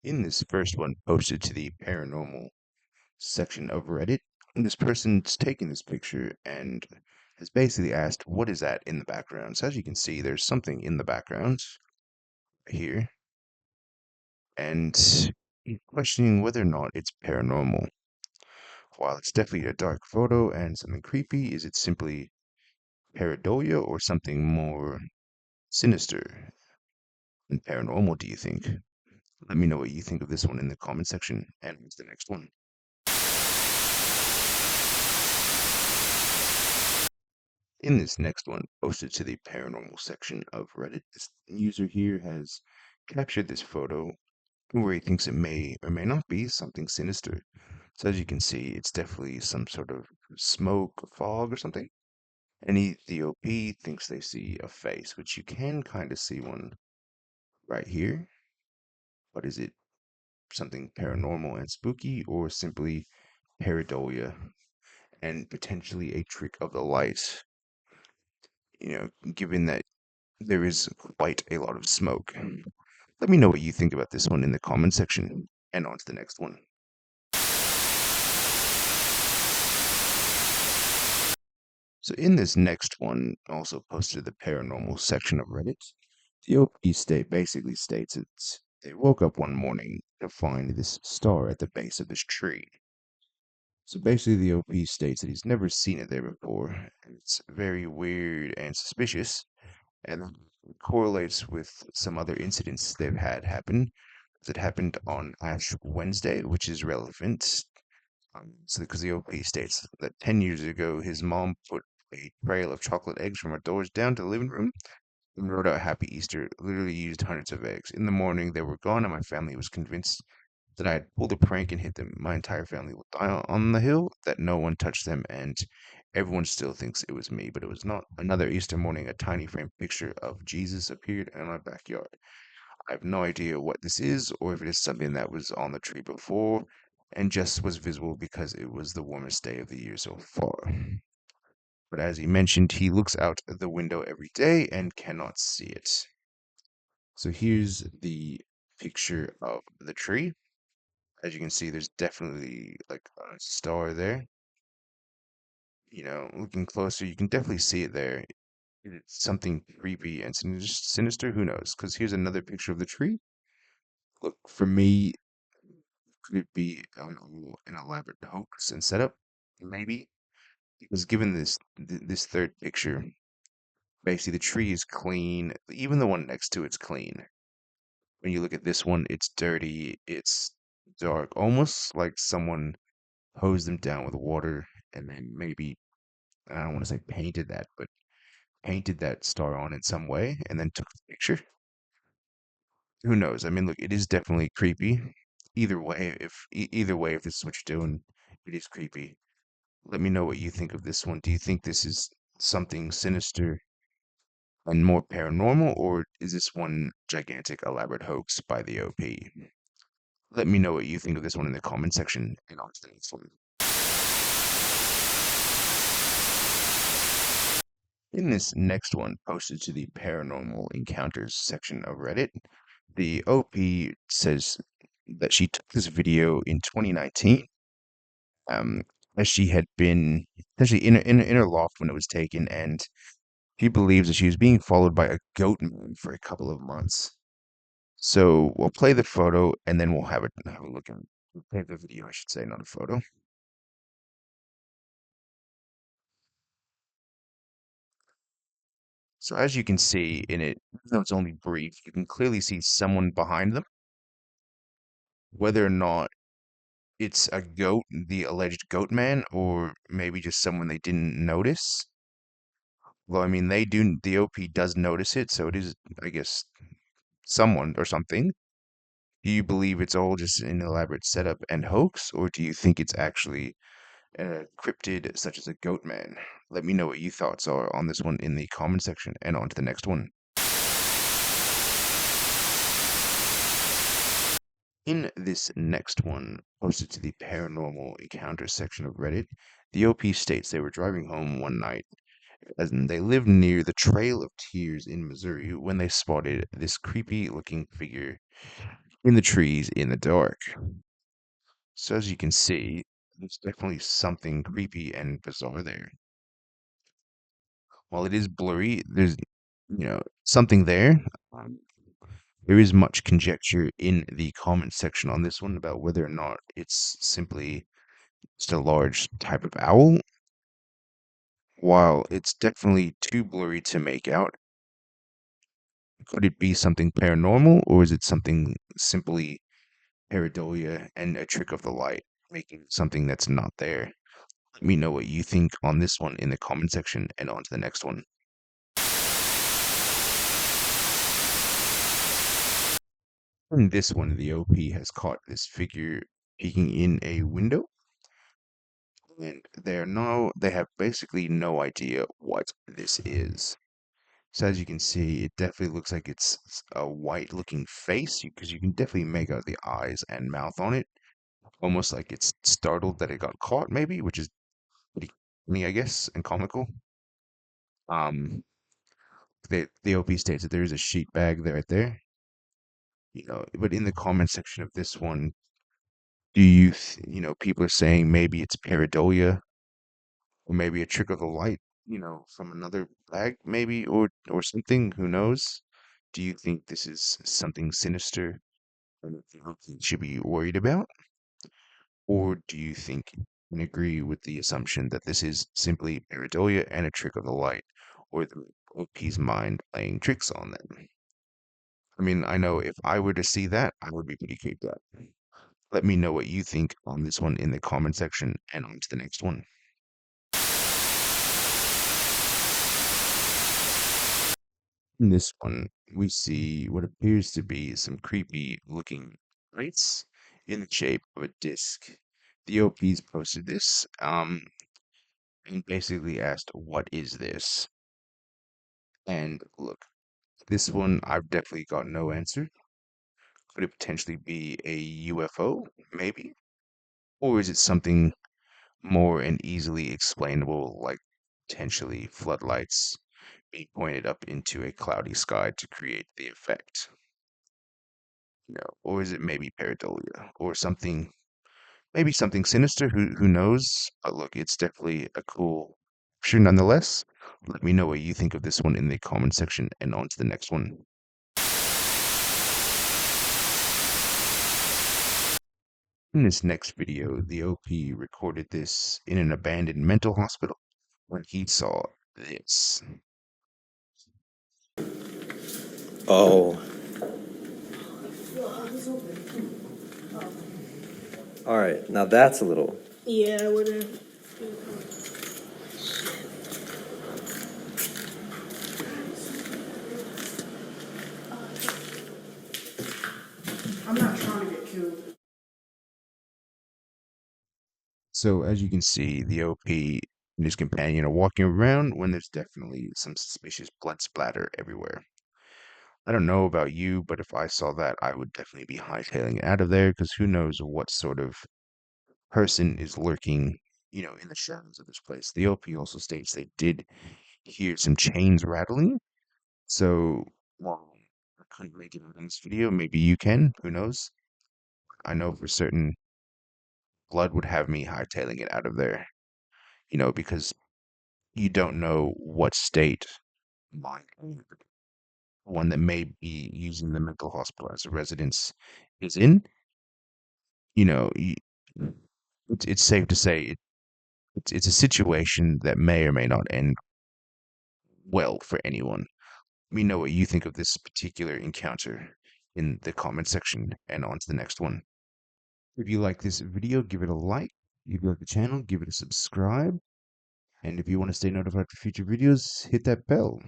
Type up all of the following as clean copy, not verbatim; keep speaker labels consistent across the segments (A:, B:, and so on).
A: In this first one posted to the paranormal section of Reddit, this person's taken this picture and has basically asked, what is that in the background? So as you can see, there's something in the background here, and he's questioning whether or not it's paranormal. While it's definitely a dark photo and something creepy, is it simply pareidolia or something more sinister than paranormal, do you think? Let me know what you think of this one in the comment section, and what's the next one? In this next one, posted to the paranormal section of Reddit, this user here has captured this photo where he thinks it may or may not be something sinister. So as you can see, it's definitely some sort of smoke, fog, or something. And the OP thinks they see a face, which you can kind of see one right here. But is it something paranormal and spooky, or simply pareidolia and potentially a trick of the light? Given that there is quite a lot of smoke. Let me know what you think about this one in the comment section. And on to the next one. So in this next one, also posted to the paranormal section of Reddit, the OP basically states it's they woke up one morning to find this star at the base of this tree. So basically the OP states that he's never seen it there before, and it's very weird and suspicious, and it correlates with some other incidents they've had happen that happened on Ash Wednesday, which is relevant. So, because the OP states that 10 years ago, his mom put a trail of chocolate eggs from our doors down to the living room and wrote out Happy Easter, literally used hundreds of eggs. In the morning, they were gone, and my family was convinced that I had pulled a prank and hit them. My entire family will die on the hill, that no one touched them, and everyone still thinks it was me, but it was not. Another Easter morning, a tiny framed picture of Jesus appeared in my backyard. I have no idea what this is, or if it is something that was on the tree before and just was visible because it was the warmest day of the year so far. But as he mentioned, he looks out the window every day and cannot see it. So here's the picture of the tree. As you can see, there's definitely like a star there. Looking closer, you can definitely see it there. It's something creepy and sinister. Who knows? Because here's another picture of the tree. Look, for me, could it be an elaborate hoax and setup? Maybe. Because given this third picture, basically the tree is clean. Even the one next to it's clean. When you look at this one, it's dirty. It's dark, almost like someone hosed them down with water and then maybe I don't want to say painted that, but painted that star on in some way and then took the picture. Who knows? I mean, look, it is definitely creepy. Either way, if this is what you're doing, it is creepy. Let me know what you think of this one. Do you think this is something sinister and more paranormal, or is this one gigantic elaborate hoax by the OP? Let me know what you think of this one in the comment section, and on to the next one. In this next one, posted to the paranormal encounters section of Reddit, the OP says that she took this video in 2019, um, as she had been essentially in her loft when it was taken, and she believes that she was being followed by a goat man for a couple of months. So we'll play the photo and then we'll have a look at we'll play the video, I should say, not a photo. So as you can see in it, even though it's only brief, you can clearly see someone behind them. Whether or not it's a goat, the alleged goat man, or maybe just someone they didn't notice. Well, I mean, the OP does notice it, so it is, I guess, someone or something. Do you believe it's all just an elaborate setup and hoax, or do you think it's actually a cryptid such as a goat man? Let me know what your thoughts are on this one in the comment section, and on to the next one. In this next one, posted to the paranormal encounters section of Reddit, the OP states they were driving home one night as they lived near the Trail of Tears in Missouri when they spotted this creepy looking figure. in the trees in the dark. So as you can see, there's definitely something creepy and bizarre there. While it is blurry, there's, something there. Um, there is much conjecture in the comment section on this one about whether or not it's simply just a large type of owl. While it's definitely too blurry to make out, could it be something paranormal or is it something simply pareidolia and a trick of the light, making something that's not there? Let me know what you think on this one in the comment section and on to the next one. In this one, the OP has caught this figure peeking in a window, and they have basically no idea what this is. So as you can see, it definitely looks like it's a white-looking face because you can definitely make out the eyes and mouth on it, almost like it's startled that it got caught, maybe, which is pretty funny, I guess, and comical. Um, the OP states that there is a sheet bag there right there, but in the comment section of this one, people are saying maybe it's pareidolia or maybe a trick of the light, from another bag, maybe, or something. Who knows? Do you think this is something sinister and something you should be worried about? Or do you think and agree with the assumption that this is simply pareidolia and a trick of the light, or the OP's mind playing tricks on them? I mean, I know if I were to see that, I would be pretty creeped out. Let me know what you think on this one in the comment section and on to the next one. In this one, we see what appears to be some creepy looking lights in the shape of a disc. The OPs posted this, and basically asked, "What is this?" And look, this one I've definitely got no answer. Could it potentially be a UFO, maybe? Or is it something more and easily explainable, like potentially floodlights being pointed up into a cloudy sky to create the effect? Or is it maybe pareidolia or something, maybe something sinister? Who knows? But look, it's definitely a cool picture nonetheless. Let me know what you think of this one in the comment section and on to the next one. In this next video, the OP recorded this in an abandoned mental hospital when he saw this.
B: Oh. All right, now that's a little.
C: Yeah, I wouldn't. I'm not trying to get killed.
A: So as you can see, the OP and his companion are walking around when there's definitely some suspicious blood splatter everywhere. I don't know about you, but if I saw that, I would definitely be hightailing it out of there because who knows what sort of person is lurking, in the shadows of this place. The OP also states they did hear some chains rattling. So, while I couldn't make it out in this video, maybe you can. Who knows? I know for certain blood would have me hightailing it out of there, because you don't know what state mind one that may be using the mental hospital as a residence is in. You know, y- it's safe to say it's a situation that may or may not end well for anyone. Let me know what you think of this particular encounter in the comment section and on to the next one. If you like this video, give it a like. If you like the channel, give it a subscribe. And if you want to stay notified for future videos, hit that bell.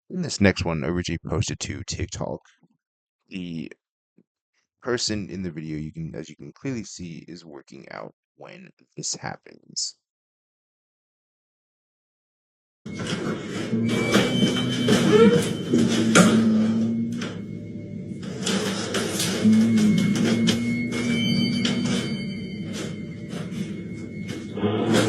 A: In this next one, originally posted to TikTok, the person in the video, as you can clearly see, is working out when this happens.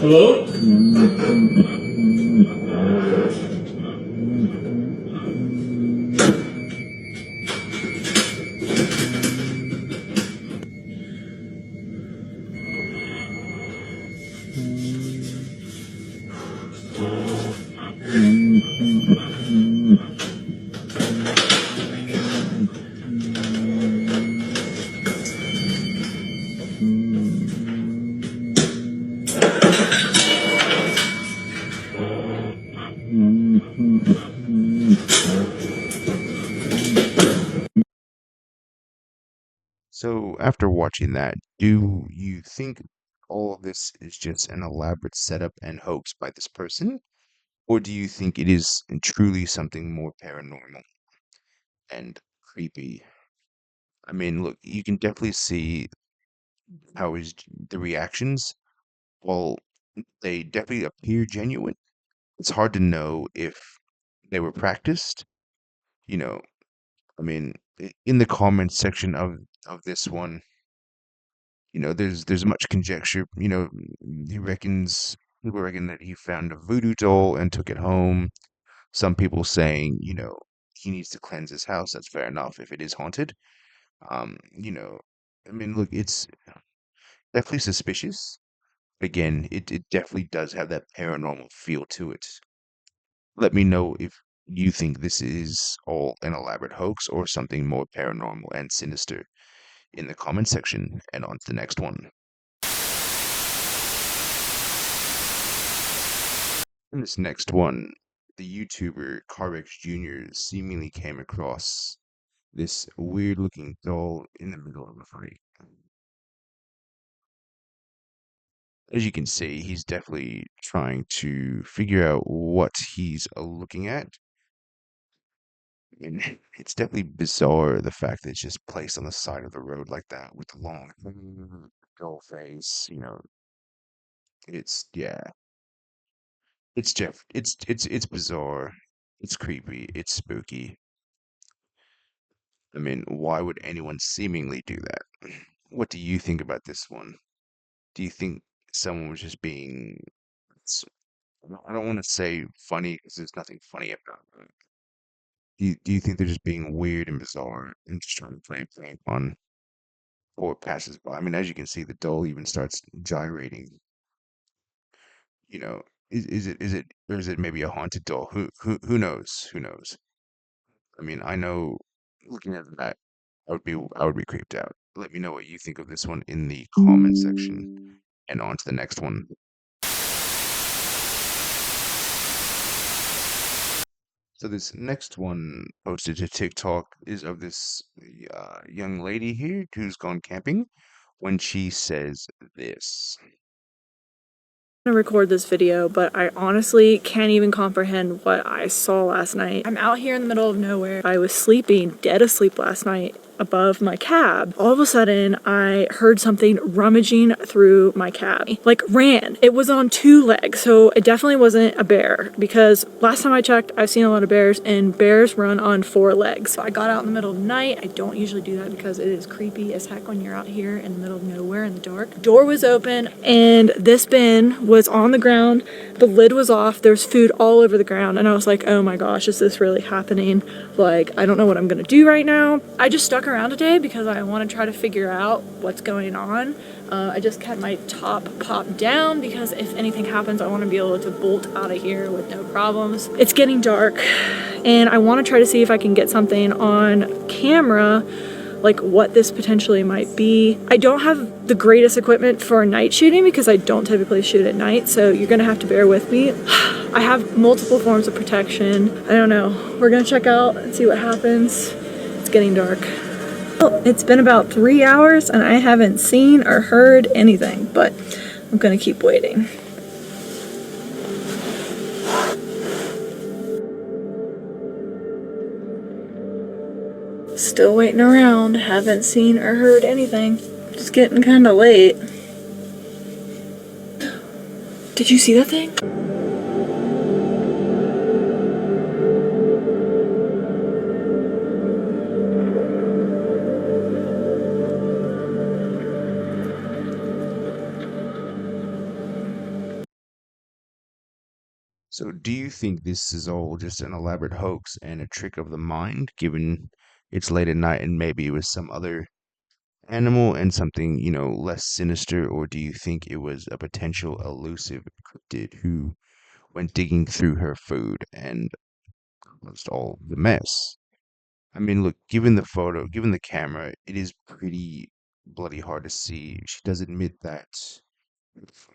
D: Hello?
A: after watching that, do you think all of this is just an elaborate setup and hoax by this person? Or do you think it is truly something more paranormal and creepy? I mean, look, you can definitely see how the reactions, while they definitely appear genuine, it's hard to know if they were practiced. You know, I mean, in the comments section of this one, there's much conjecture. He reckons people reckon that he found a voodoo doll and took it home. Some people saying, he needs to cleanse his house. That's fair enough if it is haunted. Um, you know, I mean, look, it's definitely suspicious. Again, it definitely does have that paranormal feel to it. Let me know if you think this is all an elaborate hoax or something more paranormal and sinister in the comment section. And on to the next one. In this next one, the YouTuber Carbex Jr. seemingly came across this weird looking doll in the middle of a fight. As you can see, he's definitely trying to figure out what he's looking at. And it's definitely bizarre the fact that it's just placed on the side of the road like that with the long doll face. Yeah, it's bizarre. It's creepy. It's spooky. I mean, why would anyone seemingly do that? What do you think about this one? Do you think someone was just being, s- I don't want to say funny because there's nothing funny about it. Do you think they're just being weird and bizarre and just trying to play prank on or passes by? I mean, as you can see, the doll even starts gyrating. You know, or is it maybe a haunted doll? Who knows? Who knows? I mean, I know looking at that, I would be creeped out. Let me know what you think of this one in the comment section. And on to the next one. So this next one posted to TikTok is of this young lady here who's gone camping when she says this.
C: To record this video, but I honestly can't even comprehend what I saw last night. I'm out here in the middle of nowhere. I was sleeping, dead asleep last night above my cab. All of a sudden, I heard something rummaging through my cab. Like ran. It was on two legs, so it definitely wasn't a bear because last time I checked, I've seen a lot of bears and bears run on four legs. So I got out in the middle of the night. I don't usually do that because it is creepy as heck when you're out here in the middle of nowhere in the dark. Door was open and this bin was on the ground. The lid was off. There's food all over the ground. And I was like, oh my gosh, is this really happening? Like, I don't know what I'm gonna do right now. I just stuck around today because I want to try to figure out what's going on. I just kept my top popped down because if anything happens, I want to be able to bolt out of here with no problems. It's getting dark and I want to try to see if I can get something on camera, like what this potentially might be. I don't have the greatest equipment for night shooting because I don't typically shoot at night, so you're gonna have to bear with me. I have multiple forms of protection. I don't know. We're gonna check out and see what happens. It's getting dark. Well, it's been about 3 hours and I haven't seen or heard anything, but I'm gonna keep waiting. Still waiting around, haven't seen or heard anything. It's getting kinda late. Did you see that thing?
A: So do you think this is all just an elaborate hoax and a trick of the mind, given it's late at night and maybe it was some other animal and something, less sinister, or do you think it was a potential elusive cryptid who went digging through her food and caused all the mess? I mean, look, given the photo, given the camera, it is pretty bloody hard to see. She does admit that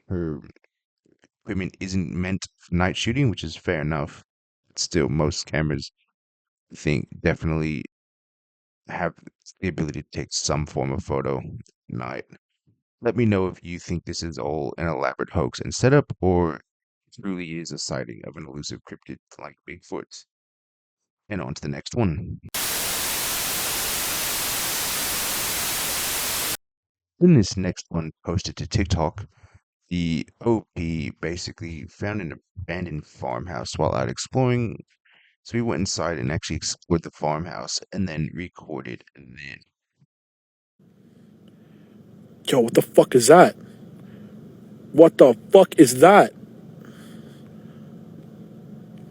A: her equipment isn't meant for night shooting, which is fair enough. Still, most cameras, I think, definitely have the ability to take some form of photo at night. Let me know if you think this is all an elaborate hoax and setup, or truly is a sighting of an elusive cryptid like Bigfoot. And on to the next one. In this next one posted to TikTok, the OP basically found an abandoned farmhouse while out exploring. So he went inside and actually explored the farmhouse and then recorded. And then,
D: Yo, what the fuck is that? What the fuck is that?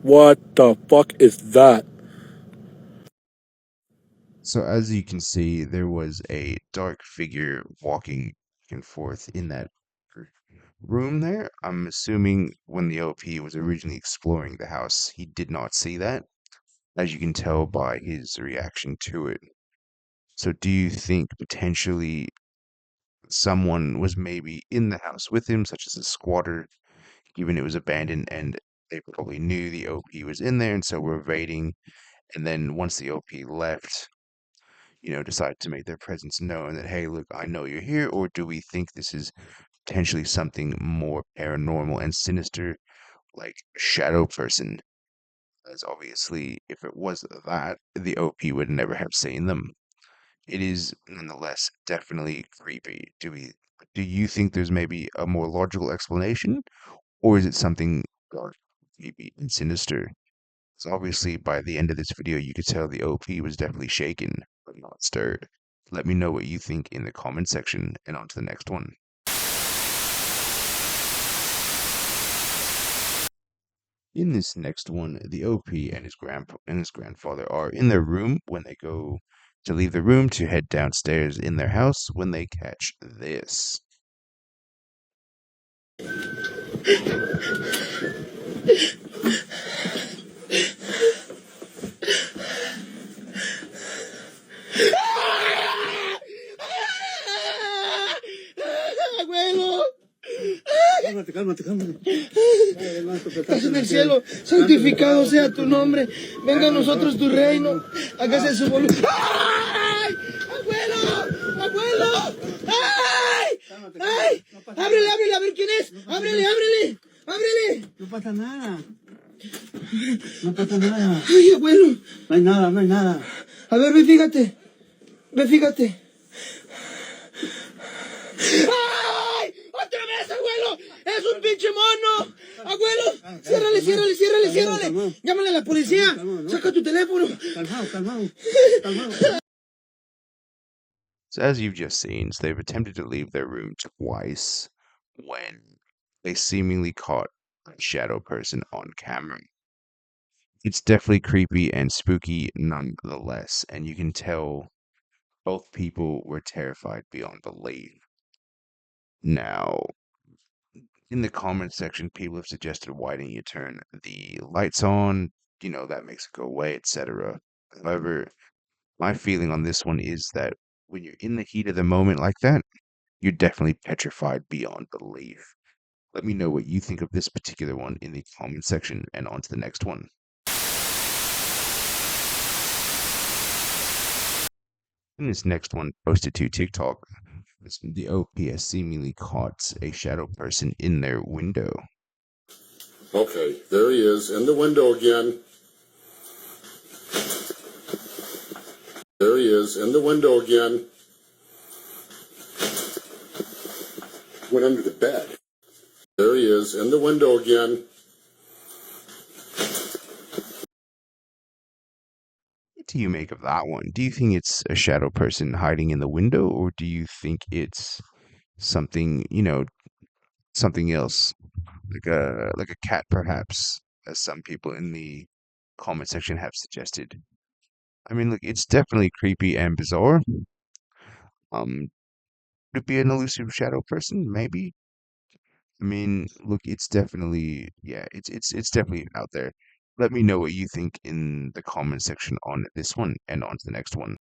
D: What the fuck is that?
A: so as you can see, there was a dark figure walking back and forth in that room there. I'm assuming when the OP was originally exploring the house, he did not see that, as you can tell by his reaction to it. So do you think potentially someone was maybe in the house with him, such as a squatter, given it was abandoned and they probably knew the OP was in there and so were evading, and then once the OP left, decided to make their presence known that, hey, look, I know you're here, or do we think this is potentially something more paranormal and sinister, like a shadow person? As obviously, if it was that, the OP would never have seen them. It is nonetheless definitely creepy. Do you think there's maybe a more logical explanation, or is it something dark, creepy, and sinister? So obviously, by the end of this video, you could tell the OP was definitely shaken, but not stirred. Let me know what you think in the comment section, and on to the next one. In this next one, the OP and his grandfather are in their room when they go to leave the room to head downstairs in their house when they catch this.
E: Abuelo. Cálmate, cálmate, cálmate. Estás en el cielo, santificado sea tu nombre. Venga a nosotros tu reino. Hágase su voluntad. ¡Ay! ¡Abuelo! ¡Abuelo! ¡Ay! ¡Ay! ¡Ábrele, ábrele! A ver quién es. ¡Ábrele, ábrele! ¡Ábrele! No pasa nada. No pasa nada. ¡Ay, abuelo! No hay nada, no hay nada. A ver, ve, fíjate. Ve, fíjate. ¡Ay! ¡Otra vez, abuelo! ¡Es un pinche mono! ¡Abuelo! ¡Ciérrale, ciérrale, ciérrale, ciérrale! ¡Llámale a la policía! ¡Saca tu teléfono! Calmado, calmado, calmado.
A: So as you've just seen, so they've attempted to leave their room twice when they seemingly caught a shadow person on camera. It's definitely creepy and spooky nonetheless, and you can tell both people were terrified beyond belief. Now, in the comment section, people have suggested why didn't you turn the lights on? That makes it go away, etc. However, my feeling on this one is that when you're in the heat of the moment like that, you're definitely petrified beyond belief. Let me know what you think of this particular one in the comment section, and on to the next one. In this next one, posted to TikTok, the OP has seemingly caught a shadow person in their window.
F: Okay, there he is in the window again. There he is in the window again. Went under the bed. There he is in the window again.
A: What do you make of that one? Do you think it's a shadow person hiding in the window, or do you think it's something, something else, like a cat perhaps, as some people in the comment section have suggested? I mean, look, it's definitely creepy and bizarre. Could it be an elusive shadow person? Maybe. I mean, look, it's definitely, yeah, it's definitely out there. Let me know what you think in the comment section on this one, and on to the next one.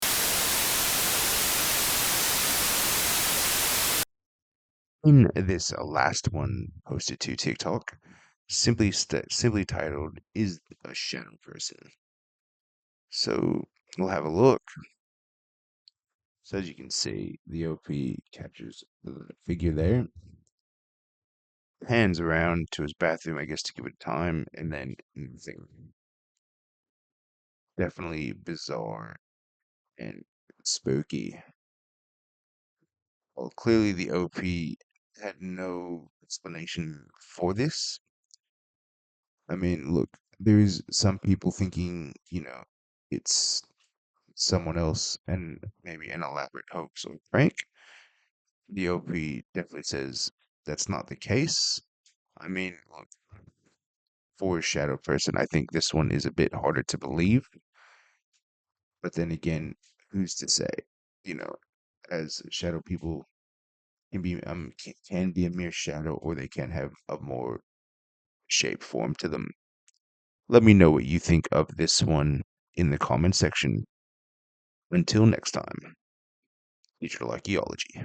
A: In this last one posted to TikTok, simply titled "Is a Shadow Person?" So we'll have a look. So as you can see, the OP captures the figure there, hands around to his bathroom, I guess, to give it time, and then nothing. Definitely bizarre and spooky. Well, clearly the OP had no explanation for this. I mean, look, there's some people thinking, it's someone else and maybe an elaborate hoax or prank. The OP definitely says that's not the case. I mean, look, for a shadow person, I think this one is a bit harder to believe. But then again, who's to say? You know, as shadow people can be a mere shadow, or they can have a more shape form to them. Let me know what you think of this one in the comment section. Until next time, digital archaeology.